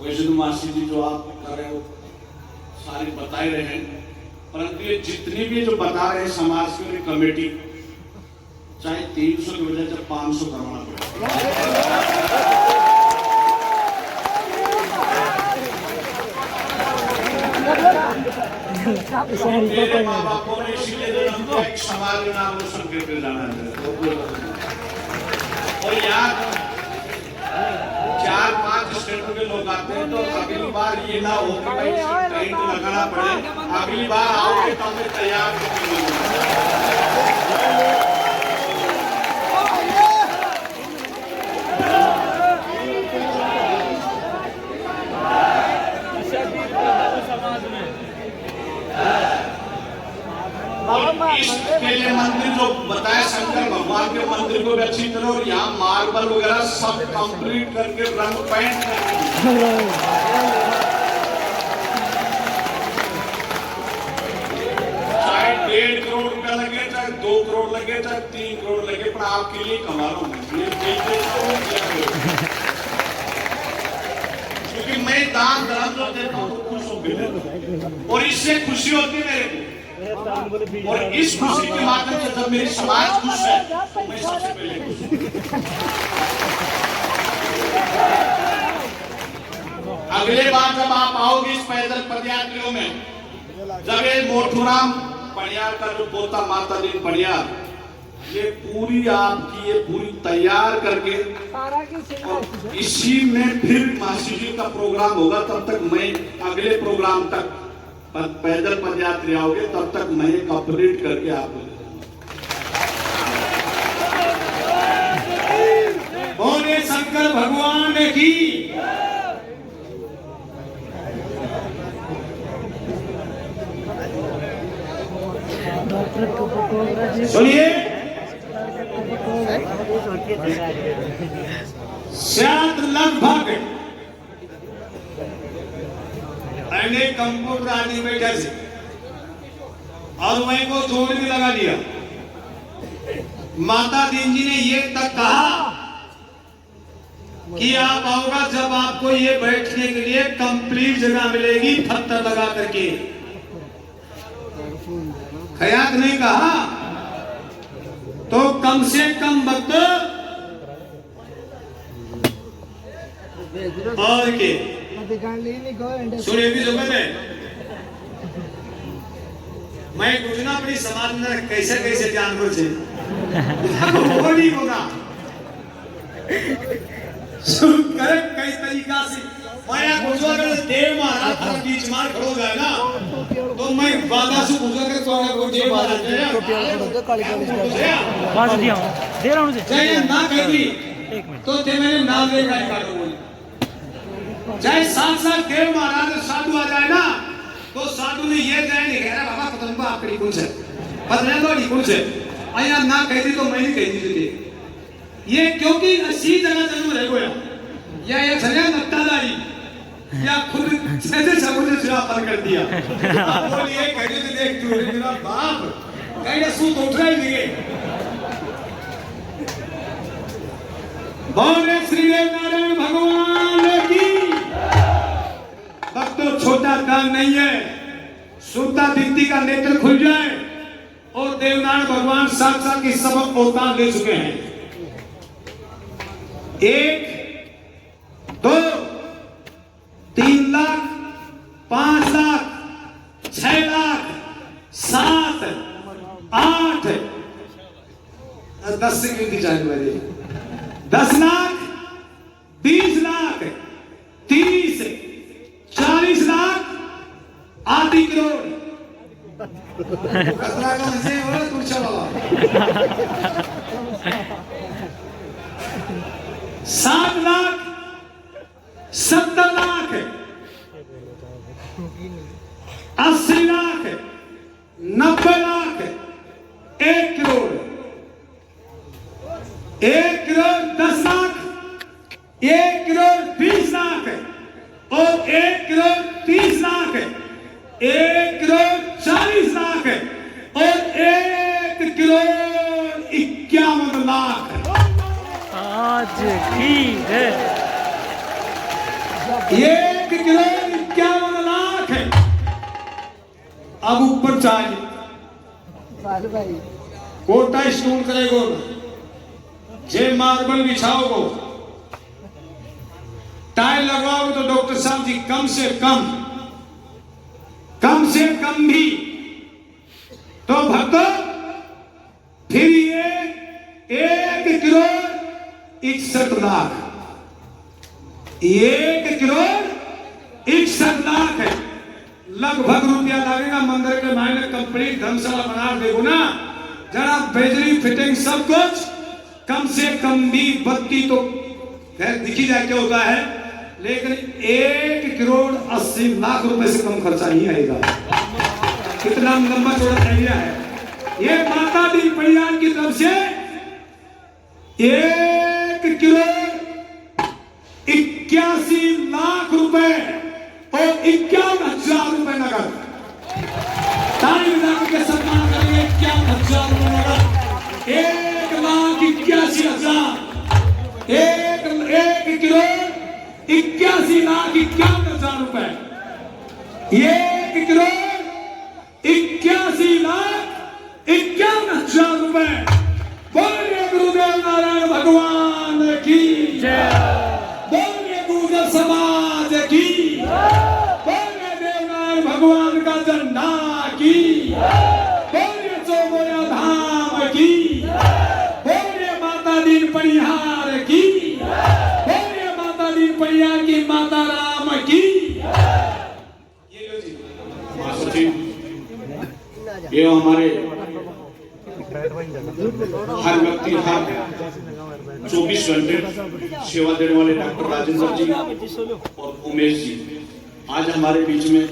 वैसे तो मासी जी जो आप कर रहे हो सारी बता ही रहे हैं, परंतु ये जितनी भी जो बता रहे हैं समाज के लिए कमेटी, चाहे 300 की वजह से 500 करवाना पड़ेगा। मेरे माँ बापों ने इसीलिए जन्म दिया कि समाज में नाम रोशन करके जाना है। और यार 4-5 स्टेटों के लोग आते हैं, तो अगली बार ये ना हो कि भाई कहीं तो लगाना पड़े, अगली बार आओगे तो हमें तैयार इसके लिए मंदिर जो बताया शंकर भगवान के मंदिर को भी अच्छी तरह, और यहाँ मार्बल वगैरह सब कंप्लीट करके रंग पेंट करके चाहे 1.5 करोड़ रुपया लगे, चाहे 2 करोड़ लगे, चाहे 3 करोड़ लगे, पर आपके लिए कमा रहा हूँ क्योंकि मैं दान धर्म जो देता हूँ तो खुश हो, और इससे खुशी होती है मेरे को। और इस खुशी के माध्यम से जब मेरी समाज खुश है तो मैं सबसे पहले खुश। अगले बार जब आप आओगे इस पैदल पदयात्रियों में, जब ये मोटूराम पड़ियार का जो पोता माता दिन पड़ियार, ये पूरी आपकी ये पूरी तैयार करके, और इसी में फिर मासी जी का प्रोग्राम होगा, तब तक मैं अगले प्रोग्राम तक पैदल पदयात्री आओगे, तब तक मैं कंप्लीट करके आपको बोले शंकर भगवान की। सुनिए, शायद लगभग कंप्यूटर आदमी बैठा से और वहीं को जोड़ भी लगा दिया। माता दीन जी ने ये तक कहा कि आप आओगा जब आपको ये बैठने के लिए कंप्लीट जगह मिलेगी, पत्थर लगा करके। खयात नहीं कहा तो कम से कम वक्त और के सुनिए भी जगत है। मैं पूछना अपनी समाज में कैसे कैसे जानवर से वो नहीं होगा करे कई तरीका से। मैं पूछो अगर देव महाराज का बीच मार खड़ो जाए ना, तो मैं बाबा से पूछो अगर तो देव महाराज दे रहा हूँ चाहे ना कहती तो ते मैंने नाम ले काटो। चाहे साथ देव महाराज साधु आ जाए ना, तो साधु ने ये जाए नहीं कह रहा बाबा पतंग आपकी कौन से पतंग तो कौन से अया ना कहती तो मैं नहीं कहती थी ये, क्योंकि इसी जगह जन्म रह गया या ये छल्या नट्टादारी या खुद से समुद्र से पार कर दिया। बोलिए कहते थे देख तू मेरा बाप कहीं सूत उठ रहा ही नहीं। बोले श्री नारायण भगवान की। तब तो छोटा काम नहीं है, सुनता दिखती का नेत्र खुल जाए और देवनारायण भगवान साक्षात की सबक अवतार ले चुके हैं। 1, 2, 3 लाख, 5 लाख, 6 लाख, 7, 8, 10 से गिनती जाने वाली 10 लाख, 20 लाख, 30, 40 लाख, आधी करोड़। से बाबा 7 लाख, 70 लाख, 80 लाख, 90 लाख, 1 करोड़, 1 करोड़ 10 लाख, 1 करोड़ 20 लाख और 1 करोड़ 30 लाख, 1 करोड़ 40 लाख और 1 करोड़ 51 लाख। आज की है ये 1,51,00,000 है। अब ऊपर चाहिए कोटा स्टोन करेगो, जे मार्बल बिछाओगो, टाइल लगवाओगे तो डॉक्टर साहब जी कम से कम भी तो भक्तों फिर ये 1,61,00,000 1,61,00,000 है। लगभग रुपया लगेगा मंदिर के मायने कंप्लीट धर्मशाला बना देगो ना, जरा बिजली फिटिंग सब कुछ कम से कम भी बत्ती तो खैर दिखी जाए क्या होता है, लेकिन 1,80,00,000 रुपए से कम खर्चा नहीं आएगा। कितना लंबा चौड़ा आइडिया है ये। माता दी परिवार की तरफ से 1,81,00,000 रुपए और 51,000 रुपए नगद। ताली बजा के सम्मान करेंगे। 51,000 रुपए नगद, 1,81,000, 1,81,51,000 रुपए, 1,81,51,000 रुपए। बोलिए गुरुदेव नारायण भगवान की जय, बोलिए गुरुदेव समाज की, बोलिए देवनारायण भगवान का झंडा की, बोलिए चौबोया धाम की, बोलिए माता दीन परिहार की, बोलिए माता दीन परिहार की माता राम की। ये हमारे हर व्यक्ति हर 24 घंटे सेवा देने वाले डॉक्टर राजेंद्र जी और उमेश जी आज हमारे बीच में।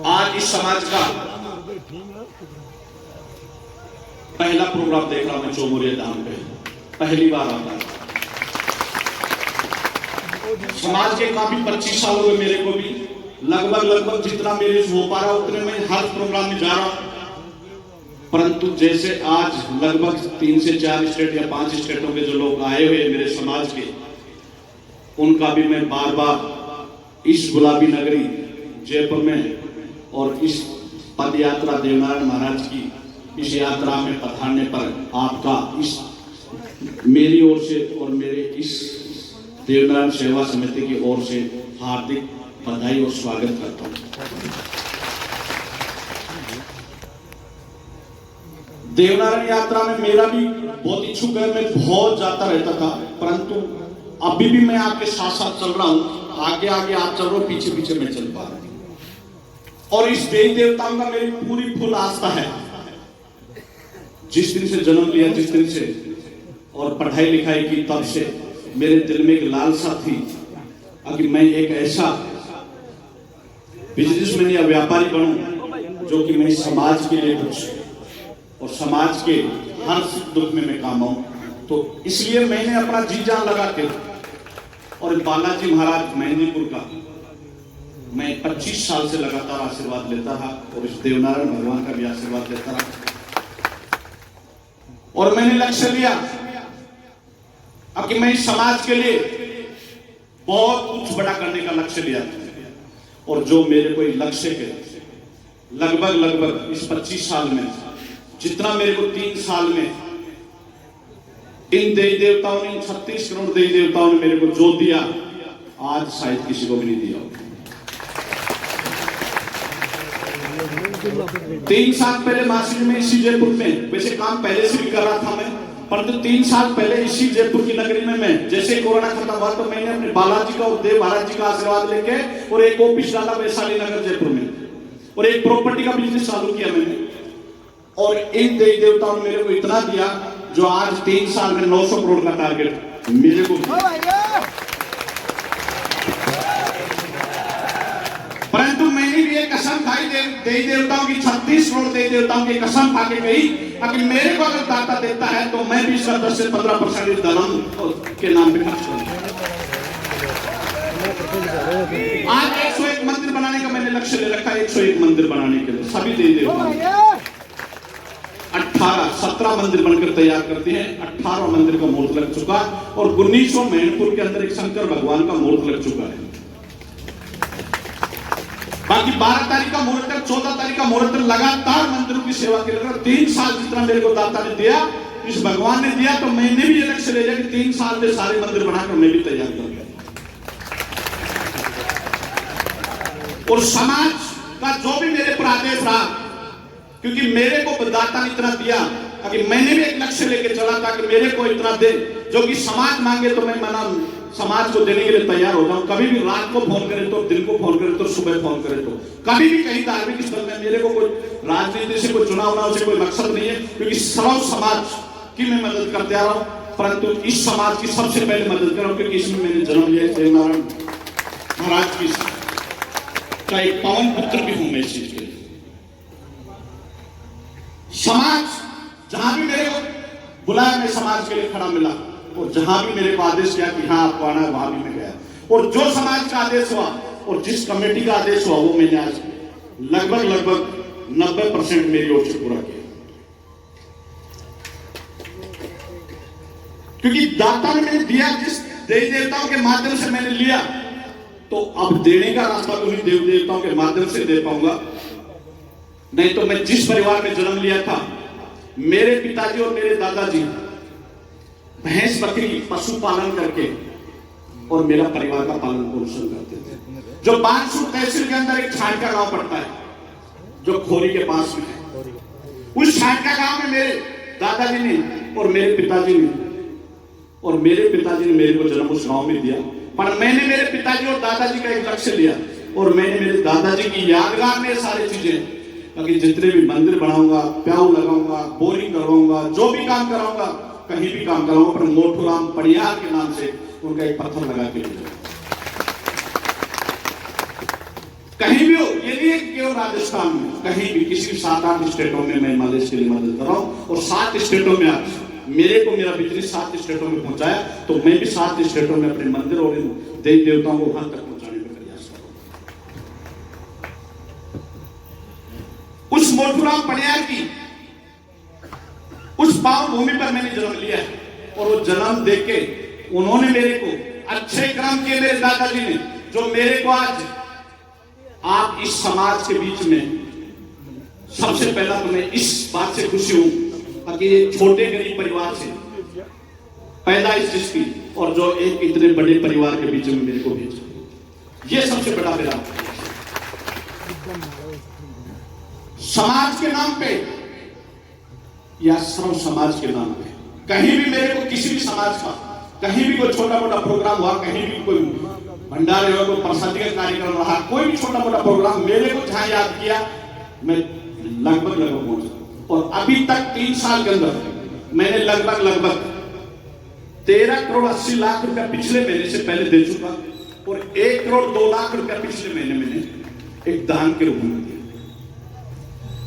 आज इस समाज का पहला प्रोग्राम देख रहा हूं मैं चौमुरिया धाम पे, पहली बार आता है। समाज के काफी 25 साल हुए मेरे को भी, लगभग जितना मेरे से हो पा रहा उतने में हर प्रोग्राम में जा रहा हूं, परंतु जैसे आज लगभग 3 से 4 स्टेट या 5 स्टेटों के जो लोग आए हुए मेरे समाज के, उनका भी मैं बार बार इस गुलाबी नगरी जयपुर में और इस पद यात्रा देवनारायण महाराज की इस यात्रा में पधारने पर आपका इस मेरी ओर से और मेरे इस देवनारायण सेवा समिति की ओर से हार्दिक बधाई और स्वागत करता हूं। देवनारायण यात्रा में मेरा भी बहुत इच्छुक है, मैं बहुत जाता रहता था, परंतु अभी भी मैं आपके साथ साथ चल रहा हूं। आगे आगे आप चल रहे हो, पीछे पीछे मैं चल पा रहा हूं। और इस देवी देवताओं का मेरी पूरी फुल आस्था है। जिस दिन से जन्म लिया, जिस दिन से और पढ़ाई लिखाई की, तब से मेरे दिल में एक लालसा थी कि मैं एक ऐसा बिजनेसमैन या व्यापारी बनूं जो कि मैं समाज के लिए कुछ और समाज के हर सुख दुख में मैं काम आऊं। तो इसलिए मैंने अपना जी जान लगा के और बालाजी महाराज मेहंदीपुर का मैं 25 साल से लगातार आशीर्वाद लेता रहा और इस देवनारायण भगवान का भी आशीर्वाद लेता रहा। और मैंने लक्ष्य लिया अब कि मैं इस समाज के लिए बहुत कुछ बड़ा करने का लक्ष्य लिया था। और जो मेरे को लक्ष्य के लगभग इस 25 साल में जितना मेरे को 3 साल में इन देवी देवताओं ने, 36 करोड़ देवी देवताओं ने मेरे को जो दिया, आज शायद किसी को भी नहीं दिया। 3 साल पहले मासिक में इसी जयपुर में, वैसे काम पहले से भी कर रहा था मैं, परंतु 3 साल पहले इसी जयपुर की नगरी में मैं जैसे कोरोना खत्म हुआ तो मैंने अपने बालाजी का और देव महाराज जी का आशीर्वाद लेके और एक ऑफिस डाला वैशाली नगर जयपुर में और एक प्रॉपर्टी का बिजनेस चालू किया मैंने। और इन देवी देवताओं ने मेरे को इतना दिया जो आज 3 साल में 900 करोड़ का टारगेट मेरे को। परंतु मैंने भी एक कसम खाई देवी देवताओं की, 36 करोड़ देवी देवताओं की कसम खा के गई कि मेरे को अगर दाता देता है तो मैं भी इसका 10 से 15% धर्म के नाम पे खर्च करूंगा। आज 101 मंदिर बनाने का मैंने लक्ष्य ले रखा है, 101 मंदिर बनाने के लिए सभी देवी देवताओं 17 मंदिर बनकर तैयार करती है। 18 मंदिर का मुहूर्त लग चुका और 1900 मैनपुर के अंदर एक शंकर भगवान का मुहूर्त लग चुका है। बाकी 12 तारीख का मुहूर्त है, 14 तारीख का मुहूर्त है। लगातार मंदिरों की सेवा के लिए 3 साल जितना मेरे को दाता ने दिया, इस भगवान ने दिया, तो मैंने भी ये लक्ष्य ले लिया कि 3 साल में सारे मंदिर बनाकर मैं भी तैयार कर गया। और समाज का जो भी मेरे पर आदेश रहा, क्योंकि मेरे को दाता ने इतना दिया कि मैंने भी एक लक्ष्य लेके चला था कि मेरे को इतना दे, जो कि समाज मांगे तो मैं मना समाज को देने के लिए तैयार हो जाऊं। कभी भी रात को फोन करे तो, दिन को फोन करे तो, सुबह फोन करे तो, कभी भी कहीं धार्मिक स्थल में मेरे को कोई राजनीति से, कोई चुनाव से कोई मकसद नहीं है, क्योंकि सर्व समाज की मैं मदद करते आ रहा हूं। परंतु इस समाज की सबसे पहले मदद कर रहा हूं, क्योंकि इसमें मैंने जन्म लिया। देवनारायण महाराज की का एक पावन पुत्र भी हूं मैं इस चीज के। समाज जहां भी मेरे को बुलाया, मैं समाज के लिए खड़ा मिला, और जहां भी मेरे को आदेश किया कि हाँ आपको आना है, वहां भी मैं गया। और जो समाज का आदेश हुआ और जिस कमेटी का आदेश हुआ, वो मैंने आज लगभग 90% मेरी ओर से पूरा किया। क्योंकि दाता ने मैंने दिया, जिस देवी देवताओं के माध्यम से मैंने लिया, तो अब देने का रास्ता तो नहीं देवी देवताओं के माध्यम से दे पाऊंगा। नहीं तो मैं जिस परिवार में जन्म लिया था, मेरे पिताजी और मेरे दादाजी भैंस बकरी पशुपालन करके और मेरा परिवार का पालन पोषण करते थे। जो बानसूर तहसील के अंदर एक छाटका गांव पड़ता है, जो खोरी के पास में है, उस छाटका गांव में मेरे दादाजी ने और मेरे पिताजी ने मेरे को जन्म उस गांव में दिया। पर मैंने मेरे पिताजी और दादाजी का एक लक्ष्य लिया, और मैंने मेरे दादाजी की यादगार में सारी चीजें, ताकि जितने भी मंदिर बनाऊंगा, प्याऊ लगाऊंगा, बोरिंग करवाऊंगा, जो भी काम कराऊंगा, कहीं भी काम कराऊंगा, पर मोटूराम पड़ियार के नाम से उनका एक पत्थर लगा के कहीं भी हो। ये नहीं है केवल राजस्थान में, कहीं भी किसी 7-8 स्टेटों में मैं मलेश के लिए मदद कर रहा हूं। और 7 स्टेटों में आज मेरे को मेरा बिजनेस 7 स्टेटों में पहुंचाया, तो मैं भी 7 स्टेटों में अपने मंदिर और देवी देवताओं को वहां तक पहुंचाने का प्रयास करूंगा। उस मोटूराम पड़ियार की उस पावन भूमि पर मैंने जन्म लिया है, और वो जन्म देके उन्होंने मेरे को अच्छे कर्म किए, मेरे दादाजी ने, जो मेरे को आज आप इस समाज के बीच में, सबसे पहला तो मैं इस बात से खुशी हूं कि छोटे गरीब परिवार से पैदाइश जिसकी, और जो एक इतने बड़े परिवार के बीच में मेरे को भेजा, ये सबसे बड़ा मेरा समाज के नाम पे या सर्व समाज के नाम पे। कहीं भी मेरे को किसी भी समाज का कहीं भी कोई छोटा मोटा प्रोग्राम हुआ, कहीं भी कोई भंडारे हुआ, कोई प्रसादी का कार्यक्रम रहा, कोई भी छोटा मोटा प्रोग्राम मेरे को जहां याद किया, मैं लगभग पहुंचा। और अभी तक 3 साल के अंदर मैंने लगभग 13 करोड़ 80 लाख रुपया पिछले महीने से पहले दे चुका, और 1 करोड़ 2 लाख रुपया पिछले महीने मैंने एक दान के रूप में दिया।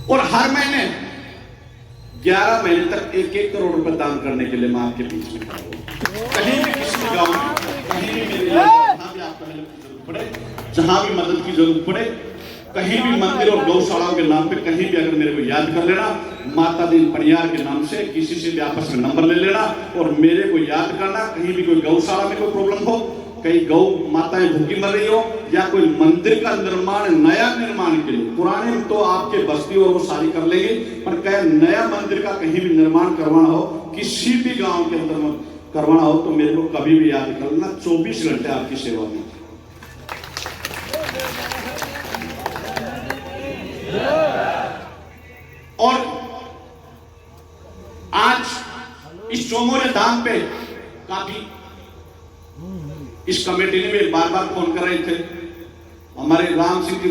और हर महीने 11 महीने तक 1-1 करोड़ रुपए दान करने के लिए मैं आपके बीच में खड़ा हूं। कहीं भी किसी भी गांव में, कहीं भी मेरे जहां भी आपको हेल्प की जरूरत पड़े, जहां भी मदद की जरूरत पड़े, कहीं भी मंदिर और गौशालाओं के नाम पे कहीं भी अगर मेरे को याद कर लेना, माता दी पड़ियार के नाम से किसी से भी आपस में नंबर ले लेना और मेरे को याद करना। कहीं भी कोई गौशाला में कोई प्रॉब्लम हो, कहीं गौ माताएं भूखी मर रही हो, या कोई मंदिर का निर्माण, नया निर्माण के लिए, पुराने तो आपके बस्ती और वो सारी कर लेंगे, पर कहीं नया मंदिर का कहीं भी निर्माण करवाना हो, किसी भी गांव के अंदर करवाना हो, तो मेरे को कभी भी याद कर लेना। 24 घंटे आपकी सेवा में। और आज इस चौमोरे धाम पे काफी इस कमेटी ने भी बार फोन कर रहे थे। हमारे राम सिंह जी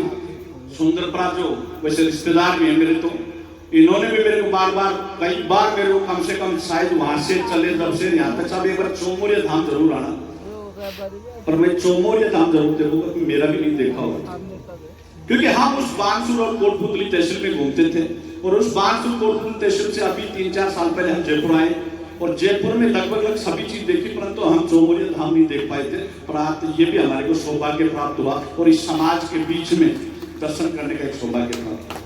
सुंदरपरा, जो वैसे रिश्तेदार भी हैं मेरे, तो इन्होंने भी मेरे को बार कई बार मेरे को कम से कम शायद वहां से चले जब से यहाँ तक सब एक बार चौमोरिया धाम जरूर आना, पर मैं चौमोरिया धाम जरूर देखूंगा, मेरा भी नहीं देखा होगा। क्योंकि हम उस बानसूर और कोटपुतली तहसील में घूमते थे, और उस बानसूर कोटपुतली तहसील से अभी 3-4 साल पहले हम जयपुर आए, और जयपुर में लगभग सभी चीज देखी, परंतु हम चौमोरिया धाम नहीं देख पाए थे। पर ये भी हमारे को सौभाग्य प्राप्त हुआ, और इस समाज के बीच में दर्शन करने का एक सौभाग्य प्राप्त हुआ।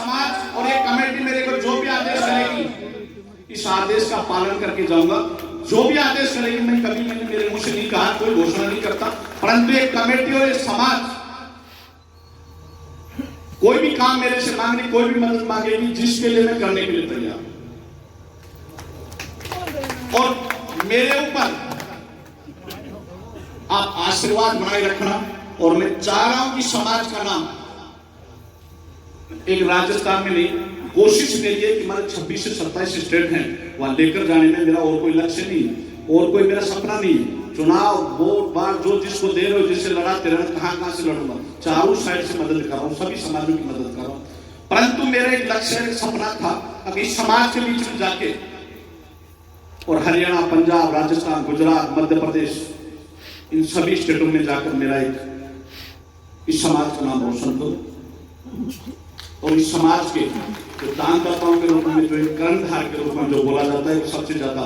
समाज और ये कमेटी मेरे को जो भी आदेश करेगी इस आदेश का पालन करके जाऊंगा। जो भी आदेश करेगी, मैं कभी मैंने मेरे मुंह से नहीं कहा, कोई घोषणा नहीं करता, परंतु एक कमेटी और एक समाज कोई भी काम मेरे से मांगनी, कोई भी मदद मांगेगी, जिसके लिए मैं करने के लिए तैयार हूं। और मेरे ऊपर आप आशीर्वाद बनाए रखना। और मैं चाह रहा हूं कि समाज का नाम एक राजस्थान में नहीं, कोशिश मेरी है कि हमारे 26 से 27 स्टेट हैं, वहां लेकर जाने में मेरा और कोई लक्ष्य नहीं है और कोई मेरा सपना नहीं है। चुनाव वोट बार जो जिसको दे रहे हो, जिससे लड़ाते रहना, कहां से लड़ूंगा, चारों साइड से मदद कर रहा हूं, सभी समाजों की मदद कर रहा हूं। परंतु मेरा एक लक्ष्य, एक सपना था कि इस समाज के बीच में जाके और हरियाणा, पंजाब, राजस्थान, गुजरात, मध्य प्रदेश, इन सभी स्टेटों में जाकर मेरा एक इस समाज का नाम रोशन करो। और इस समाज के जो दानदाताओं के रूप में, जो एक कर्णधार के रूप में जो बोला जाता है, सबसे ज्यादा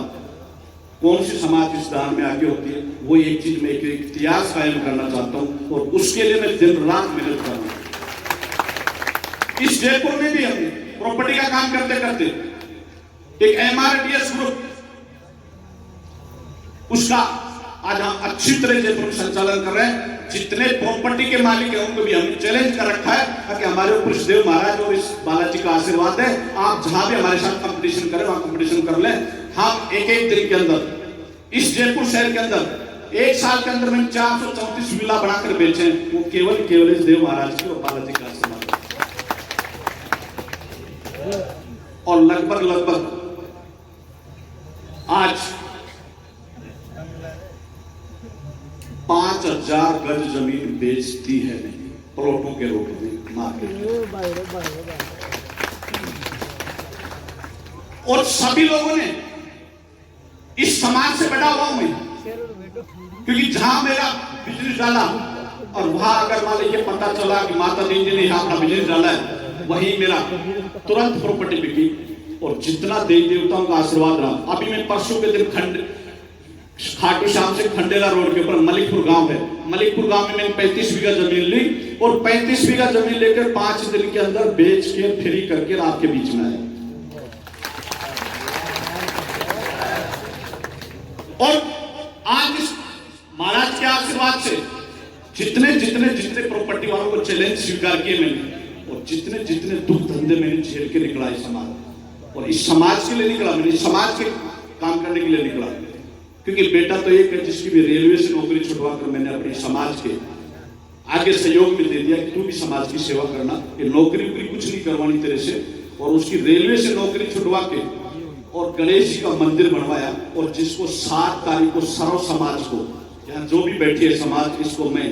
कौन सी समाज इस दान में आगे होती है, वो एक चीज में एक इतिहास कायम करना चाहता हूं और उसके लिए मैं दिन रात मेहनत कर रहा हूं। इस जयपुर में भी हमने प्रॉपर्टी का काम करते करते एक MRDS ग्रुप, उसका आज हम अच्छी तरह जयपुर में संचालन कर रहे हैं। जितने प्रॉपर्टी के मालिक हैं उनको भी हमने चैलेंज कर रखा है कि हमारे ऊपर इस देव महाराज और इस बालाजी का आशीर्वाद है, आप जहां भी हमारे साथ कंपटीशन करें वहां कंपटीशन कर लें। हम एक दिन के अंदर इस जयपुर शहर के अंदर 1 साल के अंदर में 434 विला बनाकर बेचे, वो केवल इस देव महाराज की और बालाजी का आशीर्वाद। और लगभग आज 5000 गज जमीन बेचती है नहीं, प्लॉटों के रूप में मार्केट। और सभी लोगों ने इस समाज से बड़ा हुआ मैं, क्योंकि जहां मेरा बिजनेस डाला और वहां अगर मान लीजिए पता चला कि माता दी जी ने यहाँ अपना बिजनेस डाला है, वही मेरा तुरंत प्रॉपर्टी बिकी और जितना देवी देवताओं का आशीर्वाद रहा। अभी मैं परसों के दिन खाटू श्याम से खंडेला रोड के ऊपर मलिकपुर गांव है, मलिकपुर गांव में मैंने 35 बीघा जमीन ली और 35 बीघा जमीन लेकर 5 दिन के अंदर बेच के फ्री करके आपके बीच में आया। और आज इस महाराज के आशीर्वाद से जितने प्रॉपर्टी वालों को चैलेंज स्वीकार किए मैंने और जितने दुख धंधे मैंने झेल के निकला इस समाज, और इस समाज के लिए निकला, मैंने समाज के काम करने के लिए निकला। क्योंकि बेटा तो एक है जिसकी भी रेलवे से नौकरी छुटवा कर मैंने अपने समाज के आगे सहयोग में दे दिया कि तू भी समाज की सेवा करना, ये नौकरी कुछ नहीं करवानी तेरे से। और उसकी रेलवे से नौकरी छुटवा के और गणेश जी का मंदिर बनवाया और जिसको 7 तारीख को सर्व समाज को, यहाँ जो भी बैठे है समाज, इसको मैं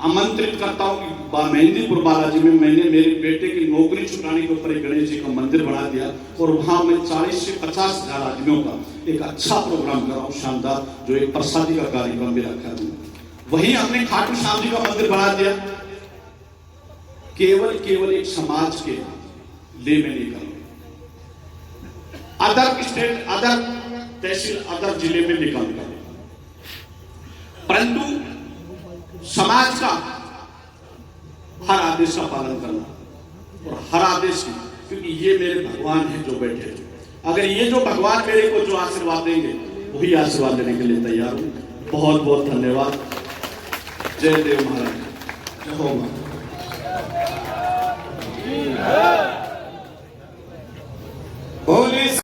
आमंत्रित करता हूँ कि मेहंदीपुर बालाजी में मैंने मेरे बेटे की नौकरी छुटाने के ऊपर एक गणेश जी का मंदिर बना दिया और वहां मैं 40 से 50 हजार आदमियों का एक अच्छा प्रोग्राम कर रहा हूँ, शानदार, जो एक प्रसादी का कार्यक्रम भी रखा है। वहीं हमने खाटू श्याम जी का मंदिर बना दिया, केवल एक समाज के लिए मैं नहीं कर रहा, अदर स्टेट, अदर तहसील, अदर जिले में निकल कर, परंतु समाज का हर आदेश का पालन करना और हर आदेश की, क्योंकि ये मेरे भगवान हैं जो बैठे हैं। अगर ये जो भगवान मेरे को जो आशीर्वाद देंगे वही आशीर्वाद देने के लिए तैयार हूं। बहुत बहुत धन्यवाद। जय देव महाराज, जय हो मां।